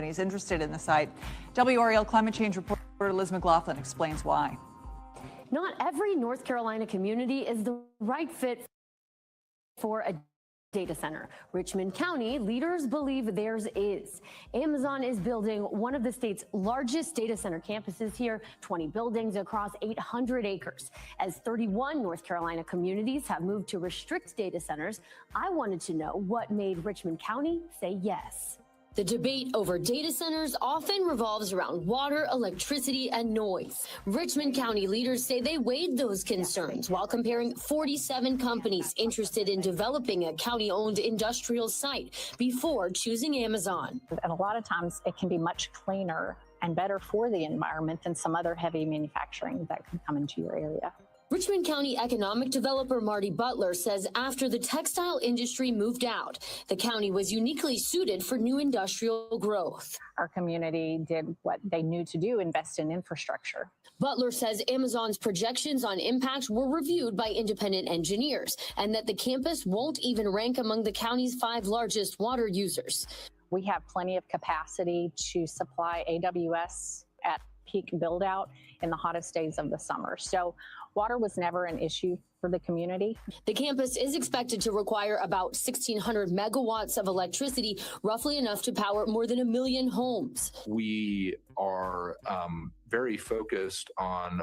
companies interested in the site. WRAL climate change reporter Liz McLaughlin explains why. Not every North Carolina community is the right fit for a data center. Richmond County leaders believe theirs is. Amazon is building one of the state's largest data center campuses here, 20 buildings across 800 acres. As 31 North Carolina communities have moved to restrict data centers, I wanted to know what made Richmond County say yes. The debate over data centers often revolves around water, electricity, and noise. Richmond County leaders say they weighed those concerns while comparing 47 companies interested in developing a county-owned industrial site before choosing Amazon. And a lot of times it can be much cleaner and better for the environment than some other heavy manufacturing that could come into your area. Richmond County economic developer Marty Butler says after the textile industry moved out, the county was uniquely suited for new industrial growth. Our community did what they knew to do, invest in infrastructure. Butler says Amazon's projections on impact were reviewed by independent engineers and that the campus won't even rank among the county's 5 largest water users. We have plenty of capacity to supply AWS at peak build out in the hottest days of the summer. So water was never an issue for the community. The campus is expected to require about 1,600 megawatts of electricity, roughly enough to power more than 1 million homes. We are very focused on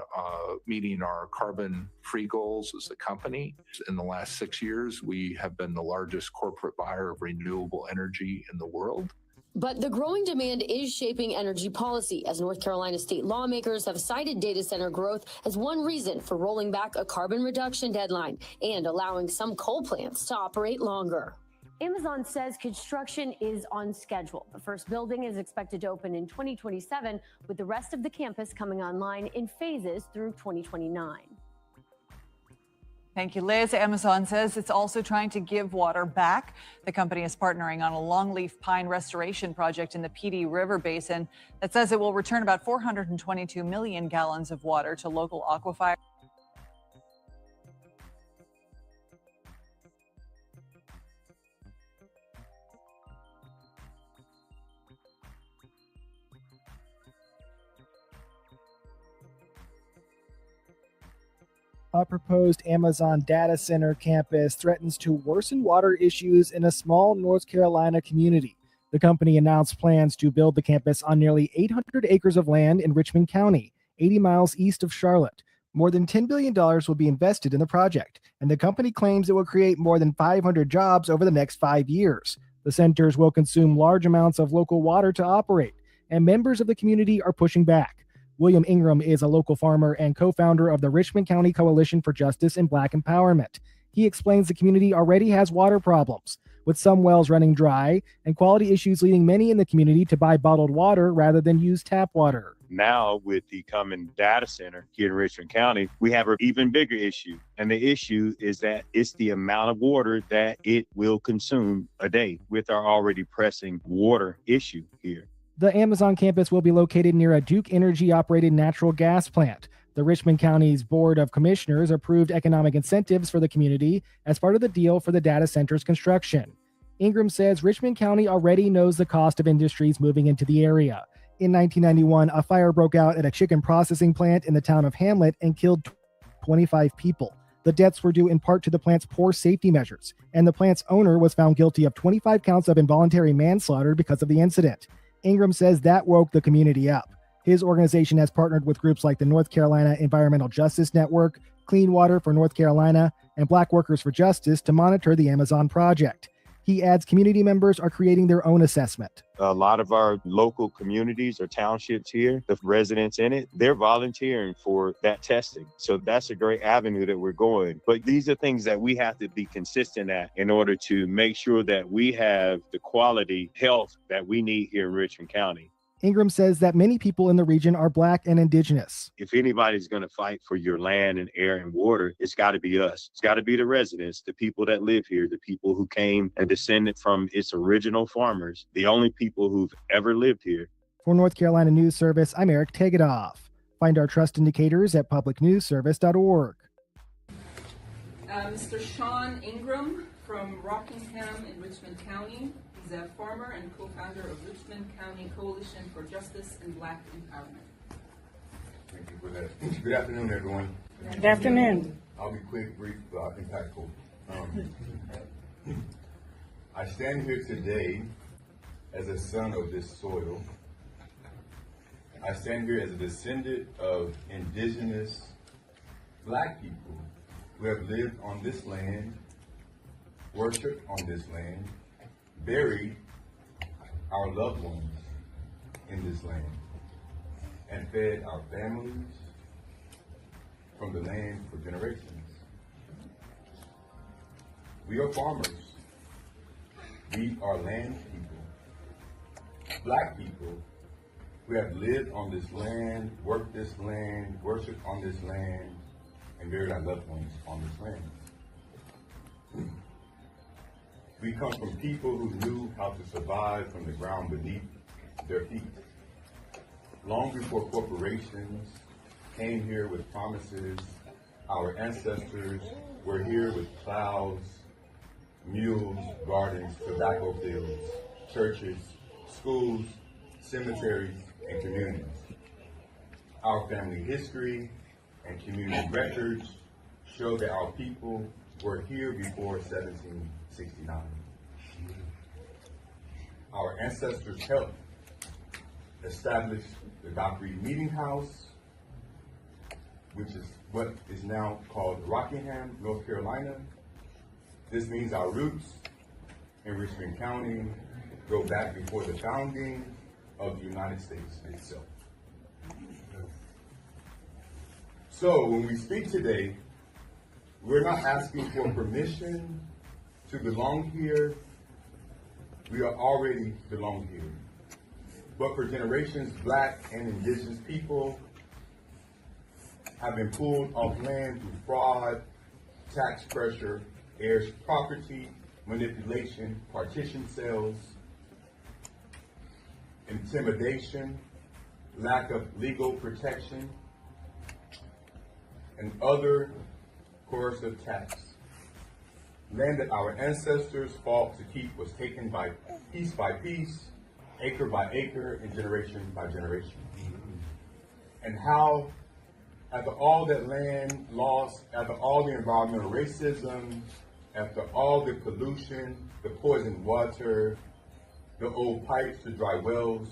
meeting our carbon-free goals as a company. In the last 6 years, we have been the largest corporate buyer of renewable energy in the world. But the growing demand is shaping energy policy, as North Carolina state lawmakers have cited data center growth as one reason for rolling back a carbon reduction deadline and allowing some coal plants to operate longer. Amazon says construction is on schedule. The first building is expected to open in 2027, with the rest of the campus coming online in phases through 2029. Thank you, Liz. Amazon says it's also trying to give water back. The company is partnering on a longleaf pine restoration project in the PD River Basin that says it will return about 422 million gallons of water to local aquifers. A proposed Amazon data center campus threatens to worsen water issues in a small North Carolina community. The company announced plans to build the campus on nearly 800 acres of land in Richmond County, 80 miles east of Charlotte. More than $10 billion will be invested in the project, and the company claims it will create more than 500 jobs over the next 5 years. The centers will consume large amounts of local water to operate, and members of the community are pushing back. William Ingram is a local farmer and co-founder of the Richmond County Coalition for Justice and Black Empowerment. He explains the community already has water problems, with some wells running dry and quality issues leading many in the community to buy bottled water rather than use tap water. Now, with the coming data center here in Richmond County, we have an even bigger issue. And the issue is that it's the amount of water that it will consume a day with our already pressing water issue here. The Amazon campus will be located near a Duke Energy-operated natural gas plant. The Richmond County's Board of Commissioners approved economic incentives for the community as part of the deal for the data center's construction. Ingram says Richmond County already knows the cost of industries moving into the area. In 1991, a fire broke out at a chicken processing plant in the town of Hamlet and killed 25 people. The deaths were due in part to the plant's poor safety measures, and the plant's owner was found guilty of 25 counts of involuntary manslaughter because of the incident. Ingram says that woke the community up. His organization has partnered with groups like the North Carolina Environmental Justice Network, Clean Water for North Carolina, and Black Workers for Justice to monitor the Amazon project. He adds community members are creating their own assessment. A lot of our local communities or townships here, the residents in it, they're volunteering for that testing. So that's a great avenue that we're going. But these are things that we have to be consistent at in order to make sure that we have the quality health that we need here in Richmond County. Ingram says that many people in the region are Black and Indigenous. If anybody's going to fight for your land and air and water, it's got to be us. It's got to be the residents, the people that live here, the people who came and descended from its original farmers, the only people who've ever lived here. For North Carolina News Service, I'm Eric Tegedoff. Find our trust indicators at publicnewsservice.org. Mr. Sean Ingram from Rockingham in Richmond County. He's Zev Farmer and co-founder of Richmond County Coalition for Justice and Black Empowerment. Thank you for that. Good afternoon, everyone. Good afternoon. I'll be quick, brief, impactful. I stand here today as a son of this soil. I stand here as a descendant of indigenous Black people who have lived on this land, worshiped on this land, buried our loved ones in this land, and fed our families from the land for generations. We are farmers. We are land people, Black people who have lived on this land, worked this land, worshiped on this land, and buried our loved ones on this land. We come from people who knew how to survive from the ground beneath their feet. Long before corporations came here with promises, our ancestors were here with plows, mules, gardens, tobacco fields, churches, schools, cemeteries, and communities. Our family history and community records show that our people were here before 1769. Our ancestors helped establish the Dock Reed Meeting House, which is what is now called Rockingham, North Carolina. This means our roots in Richmond County go back before the founding of the United States itself. So when we speak today, we're not asking for permission to belong here. We are already belong here. But for generations, Black and indigenous people have been pulled off land through fraud, tax pressure, heirs property, manipulation, partition sales, intimidation, lack of legal protection, and other coercive tax. Land that our ancestors fought to keep was taken by piece, acre by acre, and generation by generation. And how, after all that land lost, after all the environmental racism, after all the pollution, the poisoned water, the old pipes, the dry wells,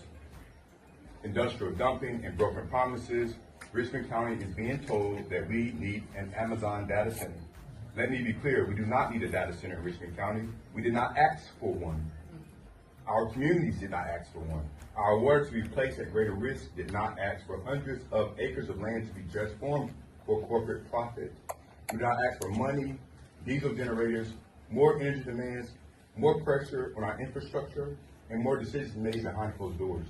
industrial dumping, and broken promises, Richmond County is being told that we need an Amazon data center. Let me be clear, we do not need a data center in Richmond County. We did not ask for one. Our communities did not ask for one. Our water to be placed at greater risk did not ask for hundreds of acres of land to be transformed for corporate profit. We did not ask for money, diesel generators, more energy demands, more pressure on our infrastructure, and more decisions made behind closed doors.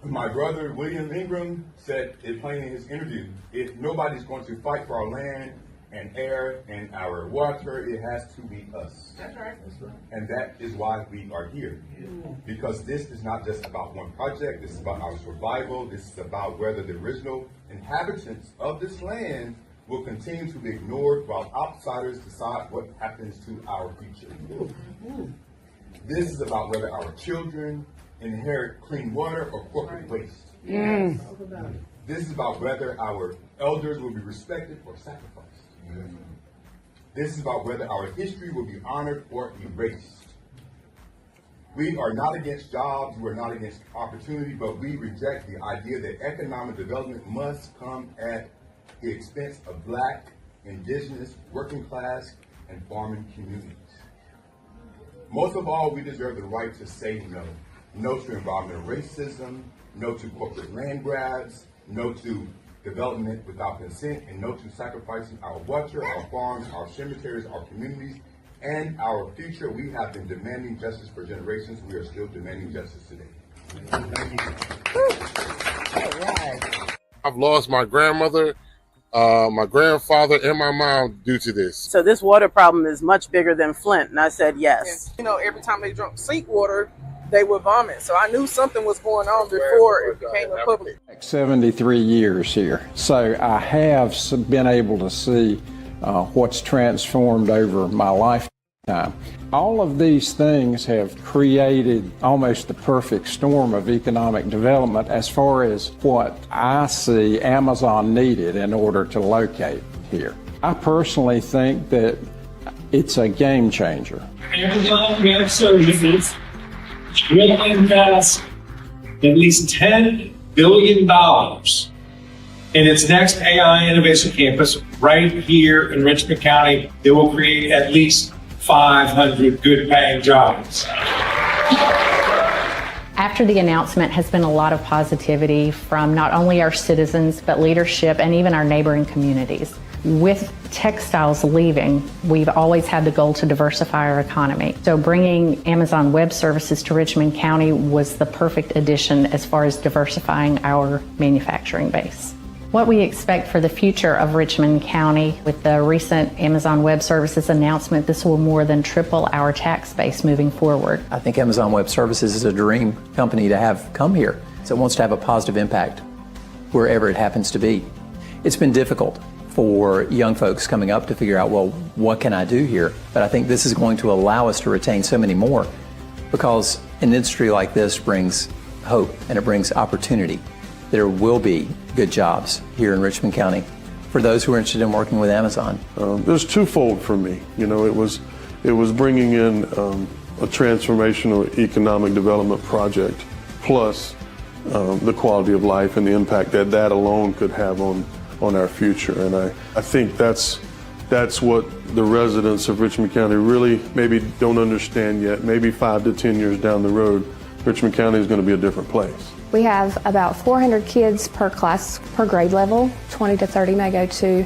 My brother, William Ingram, said it plain in his interview, if nobody's going to fight for our land and air and our water, it has to be us. That's right. And that is why we are here. Because this is not just about one project, this is about our survival, this is about whether the original inhabitants of this land will continue to be ignored while outsiders decide what happens to our future. This is about whether our children inherit clean water or corporate waste. This is about whether our elders will be respected or sacrificed. This is about whether our history will be honored or erased. We are not against jobs, we are not against opportunity, but we reject the idea that economic development must come at the expense of Black, indigenous, working class, and farming communities. Most of all, we deserve the right to say no. No to environmental racism, no to corporate land grabs, no to development without consent, and no to sacrificing our water, our farms, our cemeteries, our communities, and our future. We have been demanding justice for generations. We are still demanding justice today. Thank you. All right. I've lost my grandmother, my grandfather, and my mom due to this. So this water problem is much bigger than Flint, and I said yes. You know, every time they drank seawater, they would vomit. So I knew something was going on before it became a public. 73 years here. So I have been able to see what's transformed over my life. time. All of these things have created almost the perfect storm of economic development as far as what I see Amazon needed in order to locate here. I personally think that it's a game changer. Amazon Web Services will invest at least $10 billion in its next AI Innovation Campus right here in Richmond County. It will create at least 500 good-paying jobs. After the announcement has been a lot of positivity from not only our citizens, but leadership and even our neighboring communities. With textiles leaving, we've always had the goal to diversify our economy. So bringing Amazon Web Services to Richmond County was the perfect addition as far as diversifying our manufacturing base. What we expect for the future of Richmond County with the recent Amazon Web Services announcement, this will more than triple our tax base moving forward. I think Amazon Web Services is a dream company to have come here. So it wants to have a positive impact wherever it happens to be. It's been difficult for young folks coming up to figure out, well, what can I do here? But I think this is going to allow us to retain so many more, because an industry like this brings hope and it brings opportunity. There will be good jobs here in Richmond County for those who are interested in working with Amazon. There's twofold for me. You know, it was bringing in a transformational economic development project, plus the quality of life and the impact that that alone could have on our future. And I think that's what the residents of Richmond County really maybe don't understand yet. Maybe 5 to 10 years down the road, Richmond County is going to be a different place. We have about 400 kids per class, per grade level. 20 to 30 may go to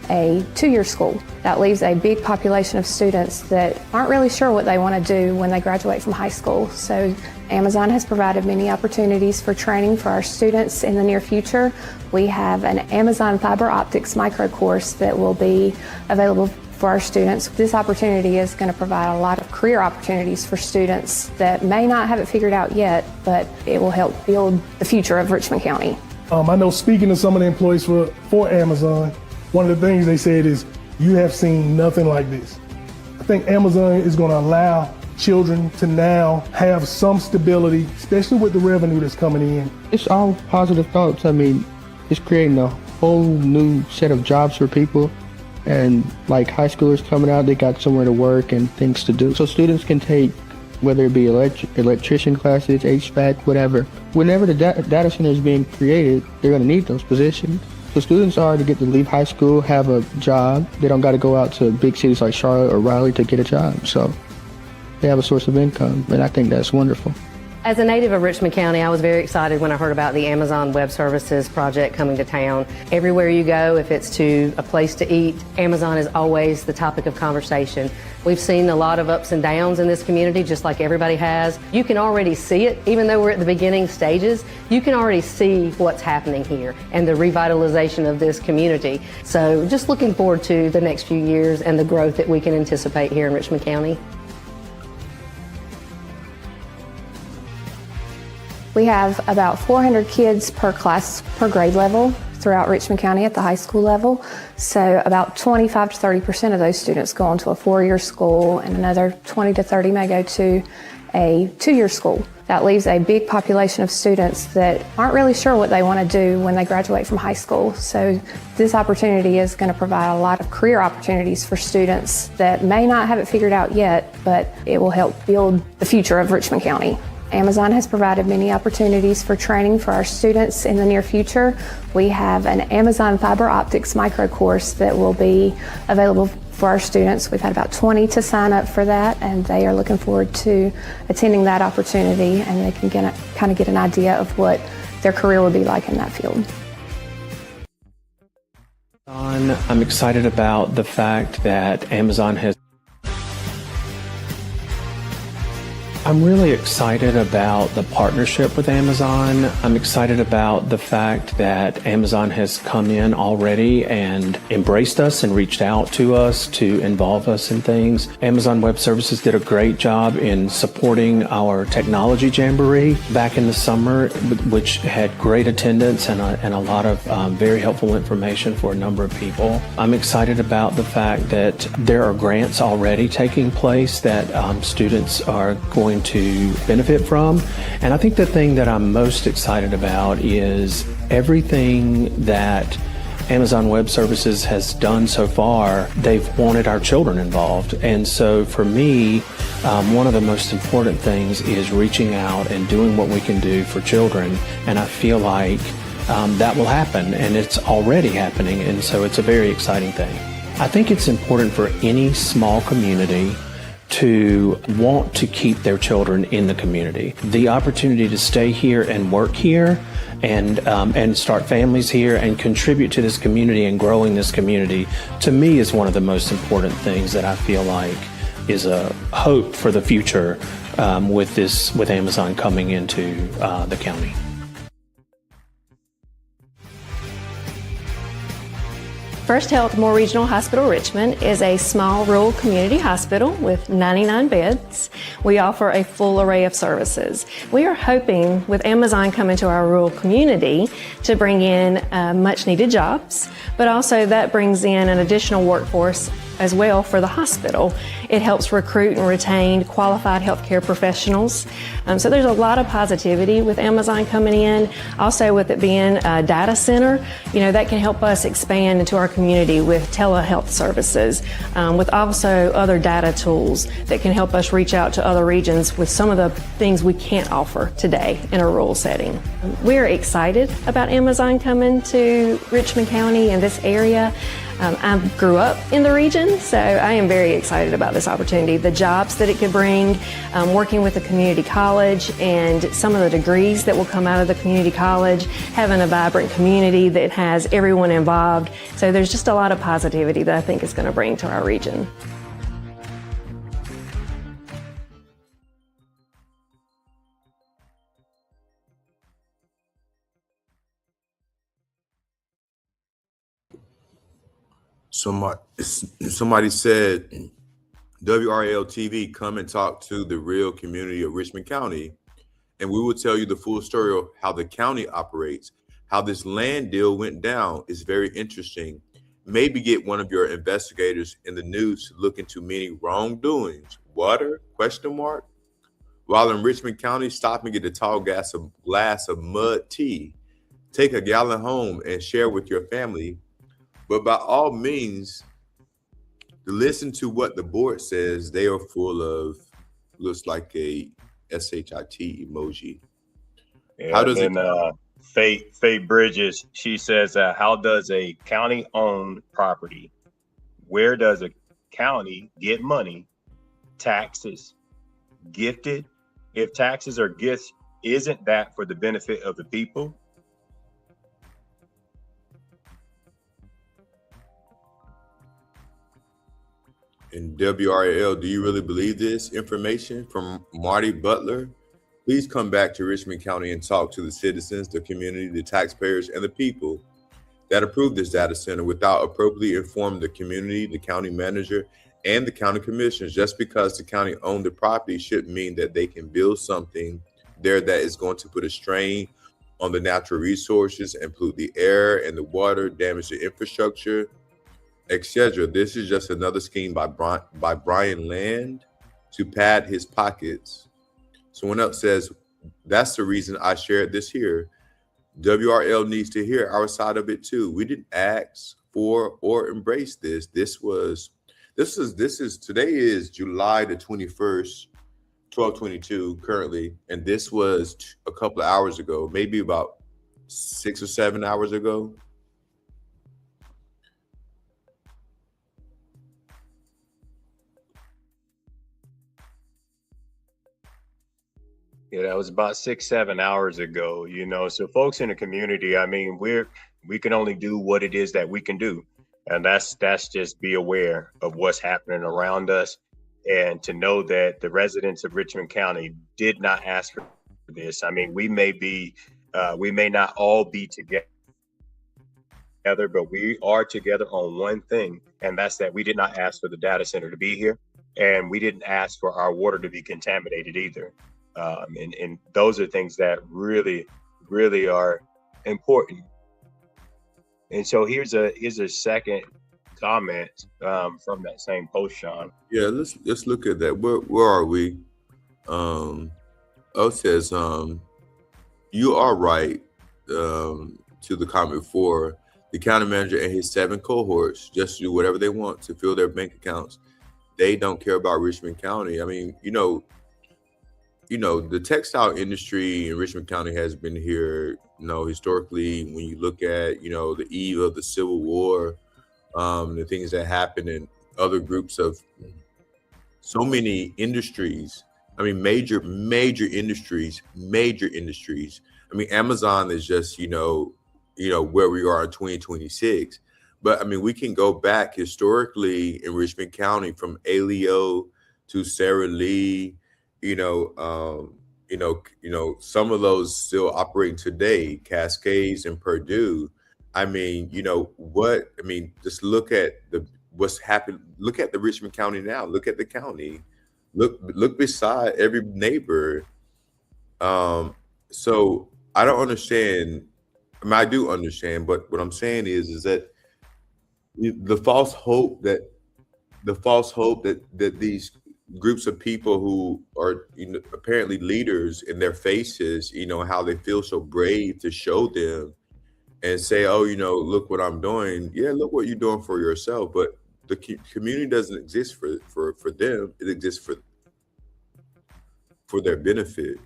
a 2-year school. That leaves a big population of students that aren't really sure what they want to do when they graduate from high school. So Amazon has provided many opportunities for training for our students in the near future. We have an Amazon fiber optics micro course that will be available for our students. This opportunity is going to provide a lot of career opportunities for students that may not have it figured out yet, but it will help build the future of Richmond County. I know, speaking to some of the employees for Amazon, one of the things they said is, you have seen nothing like this. I think Amazon is going to allow children to now have some stability, especially with the revenue that's coming in. It's all positive thoughts. I mean, it's creating a whole new set of jobs for people. And like high schoolers coming out, they got somewhere to work and things to do. So students can take, whether it be electrician classes, HVAC, whatever. Whenever the data center is being created, they're going to need those positions. So students already get to leave high school, have a job. They don't got to go out to big cities like Charlotte or Raleigh to get a job. So they have a source of income, and I think that's wonderful. As a native of Richmond County, I was very excited when I heard about the Amazon Web Services project coming to town. Everywhere you go, if it's to a place to eat, Amazon is always the topic of conversation. We've seen a lot of ups and downs in this community, just like everybody has. You can already see it, even though we're at the beginning stages, you can already see what's happening here and the revitalization of this community. So just looking forward to the next few years and the growth that we can anticipate here in Richmond County. We have about 400 kids per class, per grade level throughout Richmond County at the high school level. So about 25 to 30% of those students go on to a 4-year school, and another 20 to 30 may go to a 2-year school. That leaves a big population of students that aren't really sure what they want to do when they graduate from high school. So this opportunity is going to provide a lot of career opportunities for students that may not have it figured out yet, but it will help build the future of Richmond County. Amazon has provided many opportunities for training for our students in the near future. We have an Amazon fiber optics micro course that will be available for our students. We've had about 20 to sign up for that, and they are looking forward to attending that opportunity, and they can kind of get an idea of what their career will be like in that field. I'm excited about the fact that Amazon has I'm really excited about the partnership with Amazon. I'm excited about the fact that Amazon has come in already and embraced us and reached out to us to involve us in things. Amazon Web Services did a great job in supporting our technology jamboree back in the summer, which had great attendance and a lot of very helpful information for a number of people. I'm excited about the fact that there are grants already taking place that students are going to benefit from. And I think the thing that I'm most excited about is everything that Amazon Web Services has done so far. They've wanted our children involved. And so for me, one of the most important things is reaching out and doing what we can do for children. And I feel like that will happen, and it's already happening. And so it's a very exciting thing. I think it's important for any small community to want to keep their children in the community. The opportunity to stay here and work here and start families here and contribute to this community and growing this community, to me, is one of the most important things that I feel like is a hope for the future with Amazon coming into the county. First Health Moore Regional Hospital Richmond is a small rural community hospital with 99 beds. We offer a full array of services. We are hoping with Amazon coming to our rural community to bring in much needed jobs, but also that brings in an additional workforce as well for the hospital. It helps recruit and retain qualified healthcare professionals. So there's a lot of positivity with Amazon coming in. Also with it being a data center, that can help us expand into our community with telehealth services, with also other data tools that can help us reach out to other regions with some of the things we can't offer today in a rural setting. We're excited about Amazon coming to Richmond County and this area. I grew up in the region, so I am very excited about this opportunity. The jobs that it could bring, working with the community college and some of the degrees that will come out of the community college, having a vibrant community that has everyone involved. So there's just a lot of positivity that I think is going to bring to our region. Somebody said, WRL TV, come and talk to the real community of Richmond County, and we will tell you the full story of how the county operates, how this land deal went down. Is very interesting. Maybe get one of your investigators in the news to look into many wrongdoings. Water? ? While in Richmond County, stop and get a tall glass of mud tea. Take a gallon home and share with your family. But by all means, listen to what the board says. They are full of, looks like a SHIT emoji. Yeah, how does Faye Bridges, she says, how does a county-owned property, where does a county get money, taxes, gifted? If taxes are gifts, isn't that for the benefit of the people? And WRL, do you really believe this information from Marty Butler? Please come back to Richmond County and talk to the citizens, the community, the taxpayers, and the people that approved this data center without appropriately informing the community, the county manager, and the county commissioners. Just because the county owned the property shouldn't mean that they can build something there that is going to put a strain on the natural resources and pollute the air and the water, damage the infrastructure, etc. This is just another scheme by Brian Land to pad his pockets. Someone else says, that's the reason I shared this here. WRL needs to hear our side of it too. We didn't ask for or embrace this. Today is July the 21st, 12:22 currently. And this was a couple of hours ago, maybe about 6 or 7 hours ago. Yeah, that was about 6-7 hours ago, so folks in the community, I mean, we can only do what it is that we can do. And that's just be aware of what's happening around us. And to know that the residents of Richmond County did not ask for this. I mean, we may not all be together, but we are together on one thing, and that's that we did not ask for the data center to be here, and we didn't ask for our water to be contaminated either. And those are things that really, really are important. And so here's a second comment from that same post, Sean. Yeah, let's look at that. Where are we? O says, you are right. To the comment before, the county manager and his 7 cohorts just do whatever they want to fill their bank accounts. They don't care about Richmond County. I mean, you know, the textile industry in Richmond County has been here, historically. When you look at, the eve of the Civil War, the things that happened in other groups of so many industries. I mean, major industries. I mean, Amazon is just, where we are in 2026. But I mean, we can go back historically in Richmond County from Aleo to Sarah Lee, some of those still operating today, Cascades and Purdue. I mean, just look at what's happened. Look at the Richmond County now. Look at the county. Look beside every neighbor. So I don't understand. I mean, I do understand, but what I'm saying is that the false hope that these groups of people who are apparently leaders in their faces, how they feel so brave to show them and say, oh, look what I'm doing. Yeah, look what you're doing for yourself. But the community doesn't exist for them. It exists for their benefit.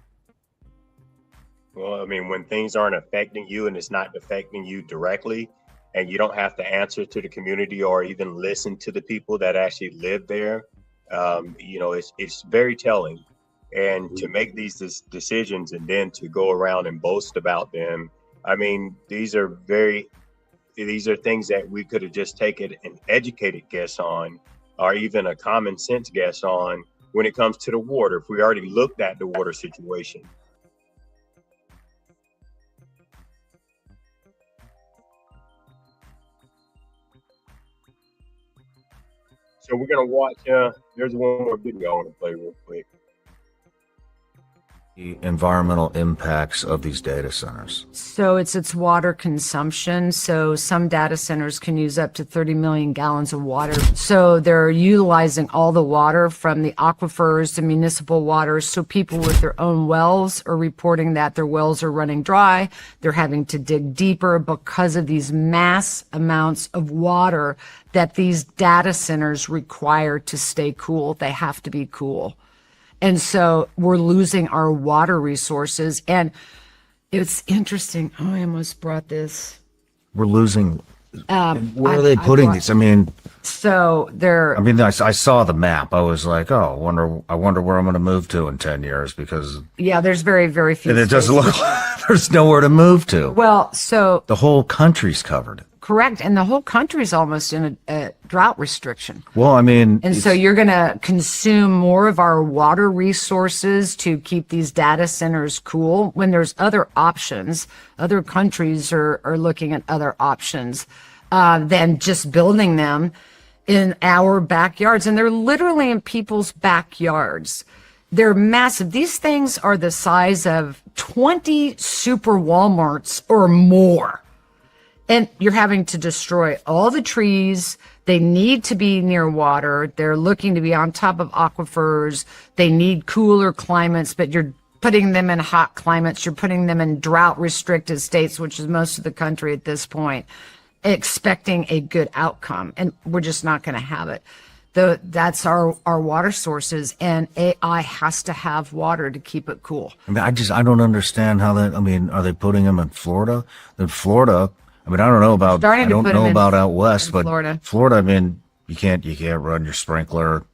Well, I mean, when things aren't affecting you and it's not affecting you directly, and you don't have to answer to the community or even listen to the people that actually live there, it's very telling. And to make these decisions and then to go around and boast about them, I mean, these are things that we could have just taken an educated guess on, or even a common sense guess on when it comes to the water, if we already looked at the water situation. So we're going to watch, there's one more video I want to play real quick. The environmental impacts of these data centers. So it's water consumption. So some data centers can use up to 30 million gallons of water. So they're utilizing all the water from the aquifers to municipal water. So people with their own wells are reporting that their wells are running dry. They're having to dig deeper because of these mass amounts of water that these data centers require to stay cool. They have to be cool. And so we're losing our water resources. And it's interesting. Oh, I almost brought this. We're losing. Where are they putting these? I mean, so they're. I mean, I saw the map. I was like, oh, I wonder where I'm going to move to in 10 years because. Yeah, there's very, very few. And it doesn't look there's nowhere to move to. Well, so. The whole country's covered. Correct. And the whole country's almost in a drought restriction. Well, I mean. And so you're going to consume more of our water resources to keep these data centers cool when there's other options. Other countries are looking at other options than just building them in our backyards. And they're literally in people's backyards. They're massive. These things are the size of 20 super Walmarts or more. And you're having to destroy all the trees. They need to be near water. They're looking to be on top of aquifers. They need cooler climates, but you're putting them in hot climates. You're putting them in drought restricted states, which is most of the country at this point, expecting a good outcome. And we're just not going to have it. That's our water sources, and AI has to have water to keep it cool. I mean, I don't understand how that, I mean, are they putting them in Florida? In Florida, I mean, I don't know about out west, but Florida, I mean, you can't run your sprinkler.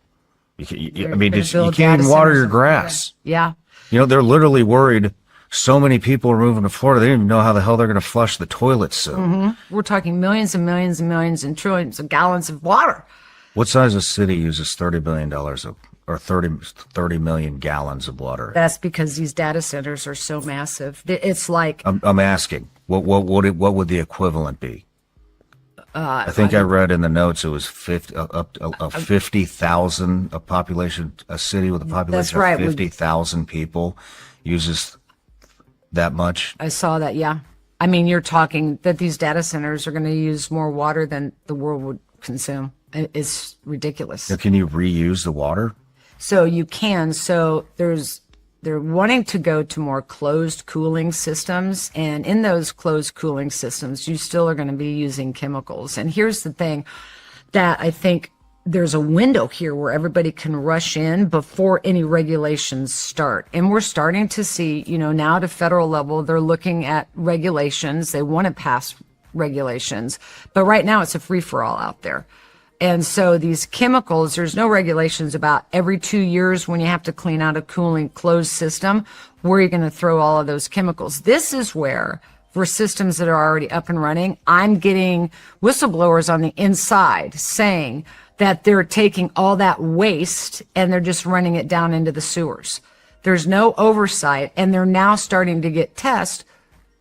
You can't even water your grass. Yeah. They're literally worried. So many people are moving to Florida. They don't even know how the hell they're going to flush the toilets soon. Mm-hmm. We're talking millions and millions and millions and trillions of gallons of water. What size of city uses $30 billion of or 30 million gallons of water. That's because these data centers are so massive. It's like I'm asking, what would the equivalent be? I think I read in the notes it was 50,000 a population, a city with a population of 50,000 people uses that much. I saw that, yeah. I mean, you're talking that these data centers are going to use more water than the world would consume. It's ridiculous. Now, can you reuse the water? So you can. So they're wanting to go to more closed cooling systems. And in those closed cooling systems, you still are going to be using chemicals. And here's the thing that I think there's a window here where everybody can rush in before any regulations start. And we're starting to see, now at a federal level, they're looking at regulations. They want to pass regulations. But right now it's a free-for-all out there. And so these chemicals, there's no regulations about every 2 years when you have to clean out a cooling closed system, where you're going to throw all of those chemicals. This is where, for systems that are already up and running, I'm getting whistleblowers on the inside saying that they're taking all that waste and they're just running it down into the sewers. There's no oversight, and they're now starting to get tests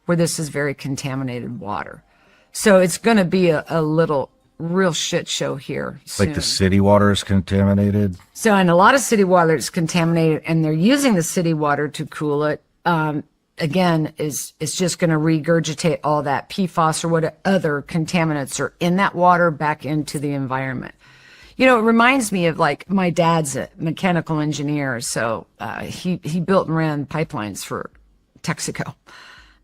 where this is very contaminated water. So it's going to be a little real shit show here soon. Like the city water is contaminated? So, and a lot of city water is contaminated, and they're using the city water to cool it. Again, it's just going to regurgitate all that PFAS or what other contaminants are in that water back into the environment. It reminds me of, like, my dad's a mechanical engineer, so he built and ran pipelines for Texaco.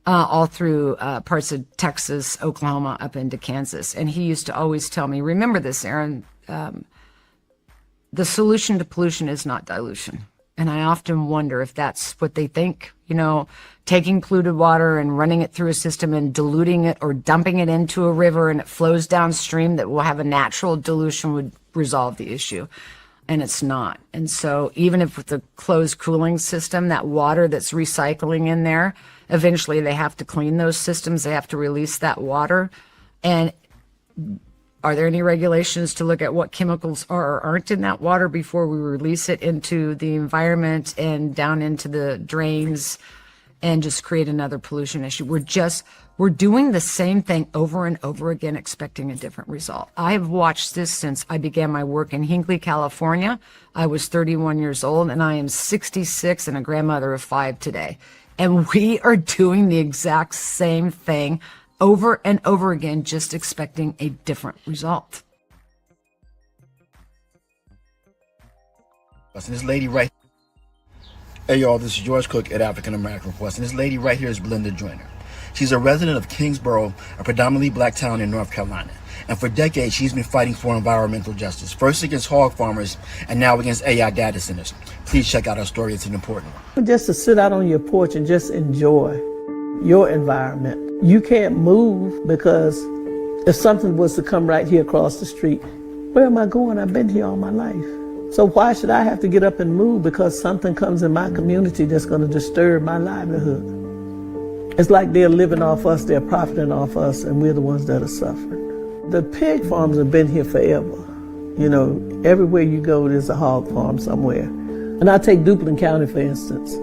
All through parts of Texas, Oklahoma, up into Kansas. And he used to always tell me, remember this, Aaron, the solution to pollution is not dilution. And I often wonder if that's what they think, taking polluted water and running it through a system and diluting it or dumping it into a river and it flows downstream, that will have a natural dilution would resolve the issue. And it's not. And so even if with the closed cooling system, that water that's recycling in there, eventually they have to clean those systems. They have to release that water. And are there any regulations to look at what chemicals are or aren't in that water before we release it into the environment and down into the drains and just create another pollution issue? We're doing the same thing over and over again, expecting a different result. I have watched this since I began my work in Hinckley, California. I was 31 years old, and I am 66 and a grandmother of 5 today. And we are doing the exact same thing over and over again, just expecting a different result. This lady right. Hey y'all, this is George Cook at African American Reports, and this lady right here is Belinda Joyner. She's a resident of Kingsborough, a predominantly black town in North Carolina. And for decades, she's been fighting for environmental justice, first against hog farmers and now against AI data centers. Please check out our story. It's an important one. Just to sit out on your porch and just enjoy your environment. You can't move because if something was to come right here across the street, where am I going? I've been here all my life. So why should I have to get up and move because something comes in my community that's going to disturb my livelihood? It's like they're living off us, they're profiting off us, and we're the ones that are suffering. The pig farms have been here forever. Everywhere you go, there's a hog farm somewhere. And I take Duplin County, for instance.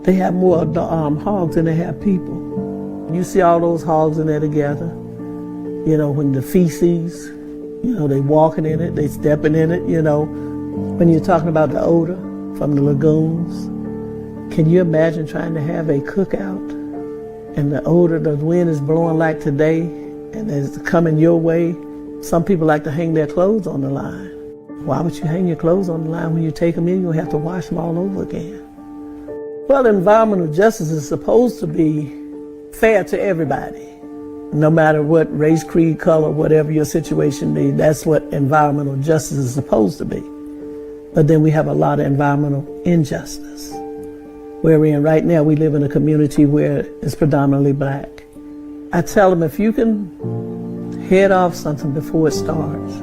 They have more hogs than they have people. You see all those hogs in there together. When the feces, they walking in it, they stepping in it, When you're talking about the odor from the lagoons, can you imagine trying to have a cookout and the odor, the wind is blowing like today and it's coming your way? Some people like to hang their clothes on the line. Why would you hang your clothes on the line when you take them in? You'll have to wash them all over again. Well, environmental justice is supposed to be fair to everybody, no matter what race, creed, color, whatever your situation may be. That's what environmental justice is supposed to be. But then we have a lot of environmental injustice. Where we're in right now, we live in a community where it's predominantly black. I tell them, if you can head off something before it starts,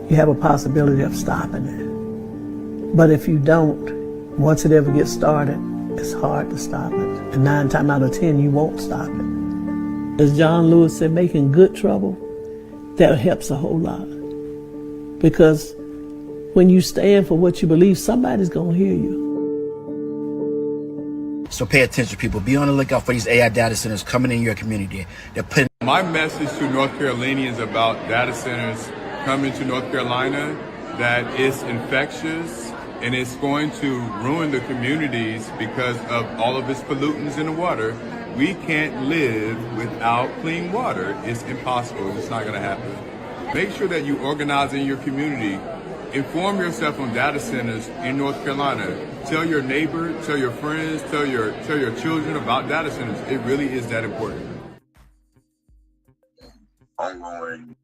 you have a possibility of stopping it. But if you don't, once it ever gets started, it's hard to stop it. And 9 times out of 10, you won't stop it. As John Lewis said, making good trouble, that helps a whole lot. Because When you stand for what you believe, somebody's going to hear you. So pay attention, people. Be on the lookout for these AI data centers coming in your community. They're putting. My message to North Carolinians about data centers coming to North Carolina, that it's infectious and it's going to ruin the communities because of all of its pollutants in the water. We can't live without clean water. It's impossible. It's not going to happen. Make sure that you organize in your community. Inform yourself on data centers in North Carolina. Tell your neighbor, tell your friends, tell your children about data centers. It really is that important. Ongoing